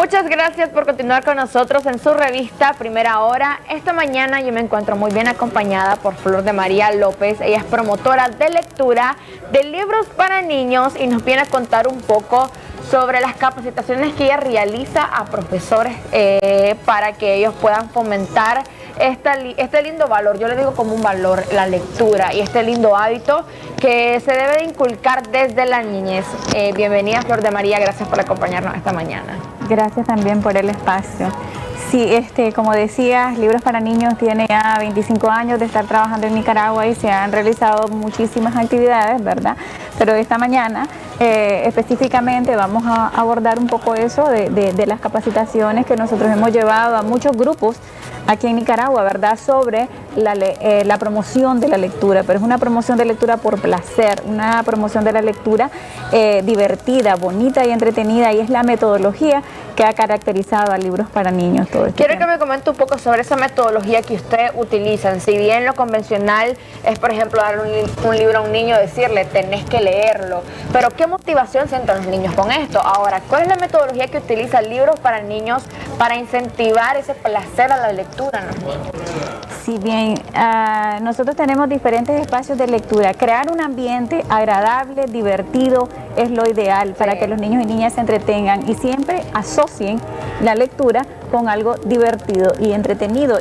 Muchas gracias por continuar con nosotros en su revista Primera Hora. Esta mañana yo me encuentro muy bien acompañada por Flor de María López. Ella es promotora de lectura de libros para niños y nos viene a contar un poco sobre las capacitaciones que ella realiza a profesores para que ellos puedan fomentar este lindo valor, yo le digo como un valor, la lectura, y este lindo hábito que se debe de inculcar desde la niñez. Bienvenida, Flor de María, gracias por acompañarnos esta mañana. Gracias también por el espacio. Sí, como decías, Libros para Niños tiene ya 25 años de estar trabajando en Nicaragua y se han realizado muchísimas actividades, ¿verdad? Pero esta mañana específicamente vamos a abordar un poco eso de las capacitaciones que nosotros hemos llevado a muchos grupos aquí en Nicaragua, ¿verdad? Sobre la promoción de la lectura, pero es una promoción de lectura por placer, una promoción de la lectura divertida, bonita y entretenida, y es la metodología que ha caracterizado a Libros para Niños todo este Quiero tiempo. que me comente un poco sobre esa metodología que ustedes utilizan. Si bien lo convencional es, por ejemplo, dar un libro a un niño, decirle, tenés que leerlo, pero ¿qué motivación sienten los niños con esto? Ahora, ¿cuál es la metodología que utiliza Libros para Niños para incentivar ese placer a la lectura en los niños? Si bien nosotros tenemos diferentes espacios de lectura, crear un ambiente agradable, divertido, es lo ideal para que los niños y niñas se entretengan y siempre asocien la lectura con algo divertido y entretenido,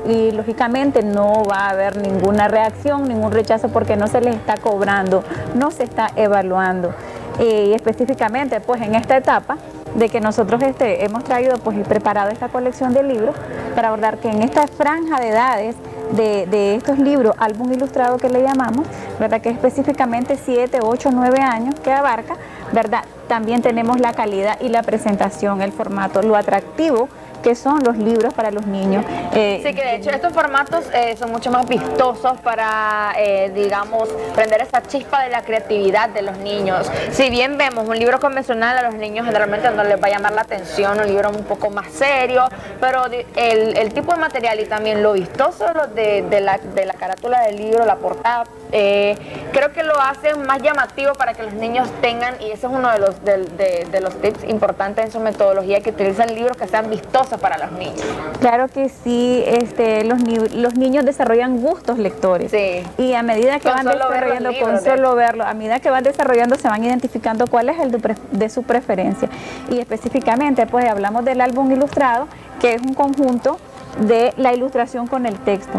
y lógicamente no va a haber ninguna reacción, ningún rechazo, porque no se les está cobrando, no se está evaluando. Y específicamente pues en esta etapa de que nosotros hemos traído pues y preparado esta colección de libros para abordar que en esta franja de edades de estos libros, álbum ilustrado que le llamamos, ¿verdad? Que específicamente 7, 8, 9 años que abarca, ¿verdad? También tenemos la calidad y la presentación, el formato, lo atractivo que son los libros para los niños. Sí, que de hecho estos formatos son mucho más vistosos para, digamos, prender esa chispa de la creatividad de los niños. Si bien vemos un libro convencional, a los niños generalmente no les va a llamar la atención, un libro un poco más serio, pero el tipo de material y también lo vistoso de la carátula del libro, la portada, creo que lo hacen más llamativo para que los niños tengan, y ese es uno de los tips importantes en su metodología, que utilizan libros que sean vistosos para los niños. Claro que sí, los niños desarrollan gustos lectores, sí, y a medida que van desarrollando, con solo verlo, a medida que van desarrollando se van identificando cuál es el de su preferencia. Y específicamente pues hablamos del álbum ilustrado, que es un conjunto de la ilustración con el texto.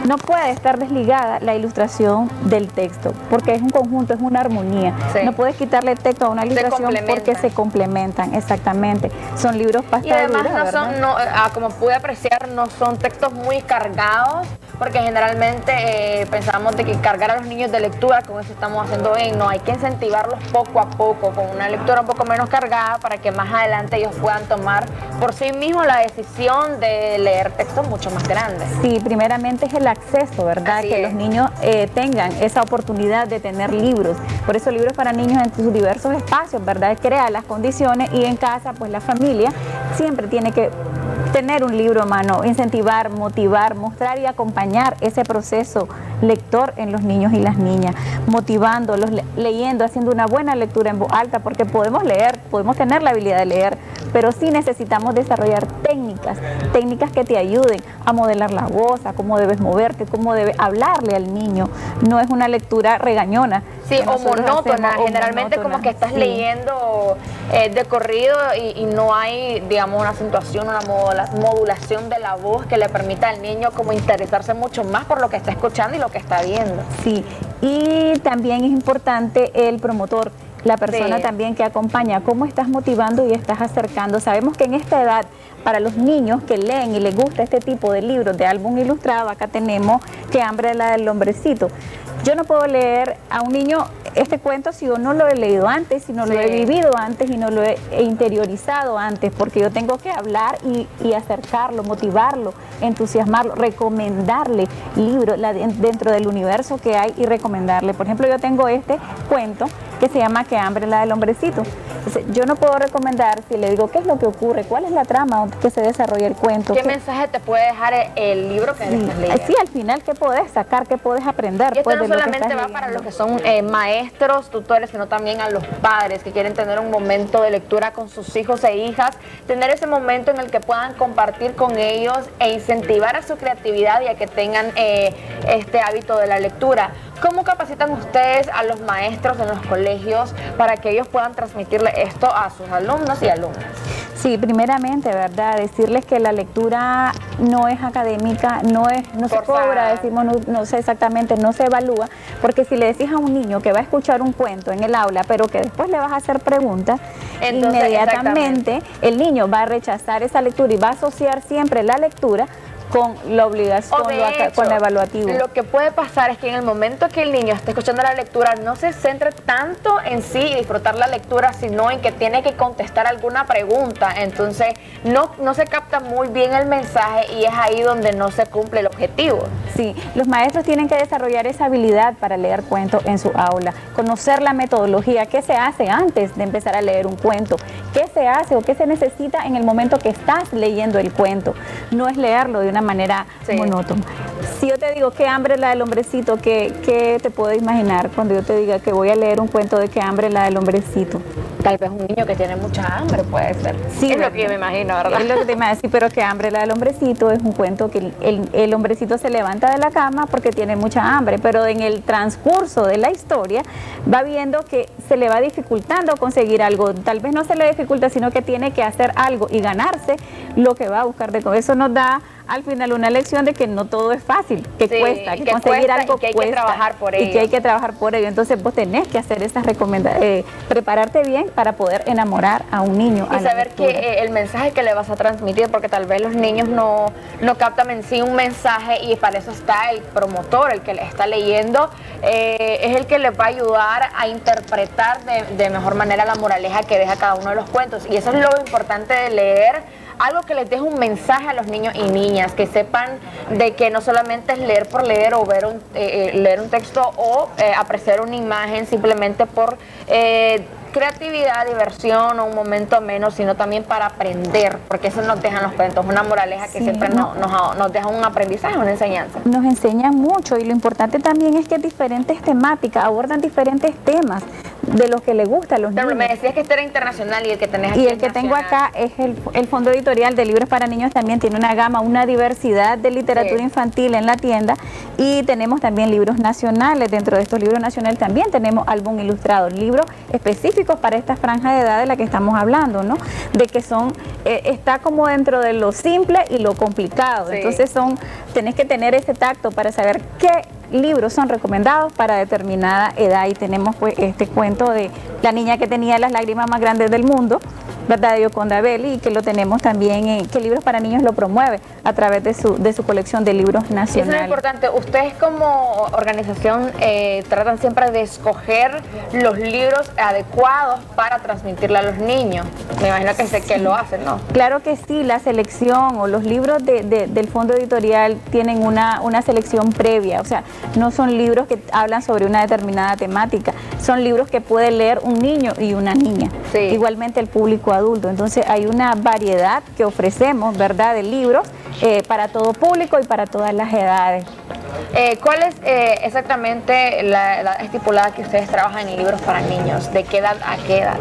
No puede estar desligada la ilustración del texto, porque es un conjunto, es una armonía. Sí. No puedes quitarle texto a una ilustración porque se complementan, exactamente. Son libros pastaduros. Y además como pude apreciar, no son textos muy cargados, porque generalmente pensamos de que cargar a los niños de lectura, con eso estamos haciendo bien. No, hay que incentivarlos poco a poco, con una lectura un poco menos cargada, para que más adelante ellos puedan tomar por sí mismos la decisión de leer textos mucho más grandes. Sí, primeramente es el acceso, ¿verdad? Así que los niños tengan esa oportunidad de tener libros. Por eso Libros para Niños en sus diversos espacios, ¿verdad? Crea las condiciones, y en casa pues la familia siempre tiene que tener un libro a mano, incentivar, motivar, mostrar y acompañar ese proceso lector en los niños y las niñas, motivándolos, leyendo, haciendo una buena lectura en voz alta, porque podemos leer, podemos tener la habilidad de leer, pero sí necesitamos desarrollar técnicas que te ayuden a modelar la voz, a cómo debes moverte, cómo debes hablarle al niño. No es una lectura regañona. Sí, o monótona, generalmente como que estás leyendo de corrido y no hay, digamos, una acentuación, una modulación de la voz que le permita al niño como interesarse mucho más por lo que está escuchando y lo que está viendo. Sí, y también es importante el promotor, la persona también que acompaña, cómo estás motivando y estás acercando. Sabemos que en esta edad, para los niños que leen y les gusta este tipo de libros de álbum ilustrado, acá tenemos Que hambre la del hombrecito. Yo no puedo leer a un niño este cuento si yo no lo he leído antes, si no lo he vivido antes y no lo he interiorizado antes, porque yo tengo que hablar y acercarlo, motivarlo, entusiasmarlo, recomendarle libros dentro del universo que hay y recomendarle. Por ejemplo, yo tengo este cuento que se llama Que hambre la del hombrecito. Entonces, yo no puedo recomendar si le digo qué es lo que ocurre, cuál es la trama que se desarrolla el cuento. ¿Qué mensaje te puede dejar el libro que estás leyendo? Sí, al final, ¿qué podés sacar? ¿Qué podés aprender? Y esto pues, no de lo que solamente estás va para leyendo. los que son maestros, tutores, sino también a los padres que quieren tener un momento de lectura con sus hijos e hijas, tener ese momento en el que puedan compartir con ellos e incentivar a su creatividad y a que tengan este hábito de la lectura. ¿Cómo capacitan ustedes a los maestros en los colegios para que ellos puedan transmitirle esto a sus alumnos y alumnas? Sí, primeramente, ¿verdad? Decirles que la lectura no es académica, no se cobra, decimos, no sé exactamente, no se evalúa, porque si le decís a un niño que va a escuchar un cuento en el aula, pero que después le vas a hacer preguntas, entonces, inmediatamente el niño va a rechazar esa lectura y va a asociar siempre la lectura con la obligación, con la evaluativo. Lo que puede pasar es que en el momento que el niño esté escuchando la lectura no se centre tanto en sí y disfrutar la lectura, sino en que tiene que contestar alguna pregunta. Entonces no se capta muy bien el mensaje y es ahí donde no se cumple el objetivo. Sí, los maestros tienen que desarrollar esa habilidad para leer cuentos en su aula, conocer la metodología, qué se hace antes de empezar a leer un cuento, qué se hace o qué se necesita en el momento que estás leyendo el cuento. No es leerlo de una manera monótona. Si yo te digo qué hambre la del hombrecito, ¿qué te puedo imaginar cuando yo te diga que voy a leer un cuento de qué hambre la del hombrecito? Tal vez un niño que tiene mucha hambre puede ser. Sí, es lo que yo me imagino, ¿verdad? Es lo que te imaginas, sí, pero qué hambre la del hombrecito es un cuento que el hombrecito se levanta de la cama porque tiene mucha hambre, pero en el transcurso de la historia va viendo que se le va dificultando conseguir algo. Tal vez no se le dificulta, sino que tiene que hacer algo y ganarse lo que va a buscar de comer. Eso nos da al final una lección de que no todo es fácil, que cuesta, que conseguir algo que hay que trabajar por ello. Y que hay que trabajar por ello. Entonces vos tenés que hacer esas recomendaciones, prepararte bien para poder enamorar a un niño. Y saber que el mensaje que le vas a transmitir, porque tal vez los niños no captan en sí un mensaje y para eso está el promotor, el que le está leyendo, es el que les va a ayudar a interpretar de mejor manera la moraleja que deja cada uno de los cuentos. Y eso es lo importante de leer, algo que les deje un mensaje a los niños y niñas, que sepan de que no solamente es leer por leer o ver leer un texto o apreciar una imagen simplemente por creatividad, diversión o un momento menos, sino también para aprender, porque eso nos dejan los cuentos, una moraleja que siempre nos deja un aprendizaje, una enseñanza. Nos enseñan mucho y lo importante también es que diferentes temáticas abordan diferentes temas de los que le gusta a los niños. Me decías que este era internacional y el que tenés aquí y el que tengo acá es el Fondo Editorial de Libros para Niños, también tiene una gama, una diversidad de literatura infantil en la tienda y tenemos también libros nacionales. Dentro de estos libros nacionales también tenemos álbum ilustrado, libros específicos para esta franja de edad de la que estamos hablando, ¿no? De que son, está como dentro de lo simple y lo complicado. Entonces tenés que tener ese tacto para saber qué libros son recomendados para determinada edad y tenemos pues este cuento de la niña que tenía las lágrimas más grandes del mundo, ¿verdad? De Yoconda Belli, y que lo tenemos también que Libros para Niños lo promueve a través de su colección de libros nacionales. Eso es importante. Ustedes como organización tratan siempre de escoger los libros adecuados para transmitirle a los niños. Me imagino que lo hacen, ¿no? Claro que sí, la selección o los libros del Fondo Editorial tienen una selección previa, o sea, no son libros que hablan sobre una determinada temática, son libros que puede leer un niño y una niña, igualmente el público adulto. Entonces hay una variedad que ofrecemos, ¿verdad?, de libros para todo público y para todas las edades. ¿Cuál es exactamente la edad estipulada que ustedes trabajan en libros para niños? ¿De qué edad a qué edad?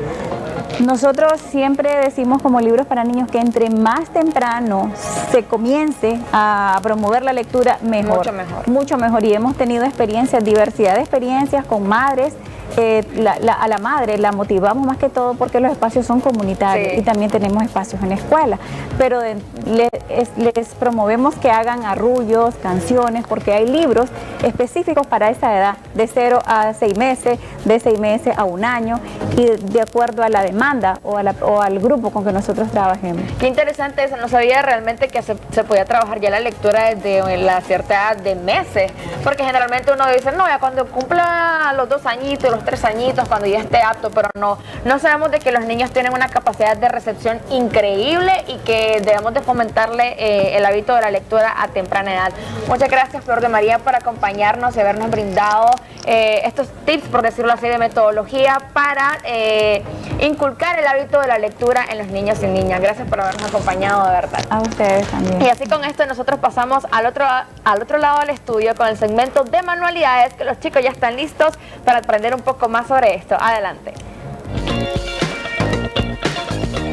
Nosotros siempre decimos como Libros para Niños que entre más temprano se comience a promover la lectura, mejor. Mucho mejor. Mucho mejor. Y hemos tenido experiencias, diversidad de experiencias con madres. A la madre la motivamos más que todo porque los espacios son comunitarios y también tenemos espacios en la escuela, pero les promovemos que hagan arrullos, canciones, porque hay libros específicos para esa edad, de 0 a 6 meses, de 6 meses a 1 año, y de acuerdo a la demanda o al grupo con que nosotros trabajemos. Qué interesante eso, no sabía realmente que se podía trabajar ya la lectura desde la cierta edad de meses, porque generalmente uno dice, no, ya cuando cumpla los 2 añitos, los 3 añitos, cuando ya esté apto, pero no sabemos de que los niños tienen una capacidad de recepción increíble y que debemos de fomentarle el hábito de la lectura a temprana edad. Muchas gracias, Flor de María, por acompañarnos y habernos brindado estos tips, por decirlo así, de metodología para inculcar el hábito de la lectura en los niños y niñas. Gracias por habernos acompañado, de verdad. A ustedes también. Y así con esto nosotros pasamos al otro lado del estudio con el segmento de manualidades, que los chicos ya están listos para aprender un poco más sobre esto. Adelante.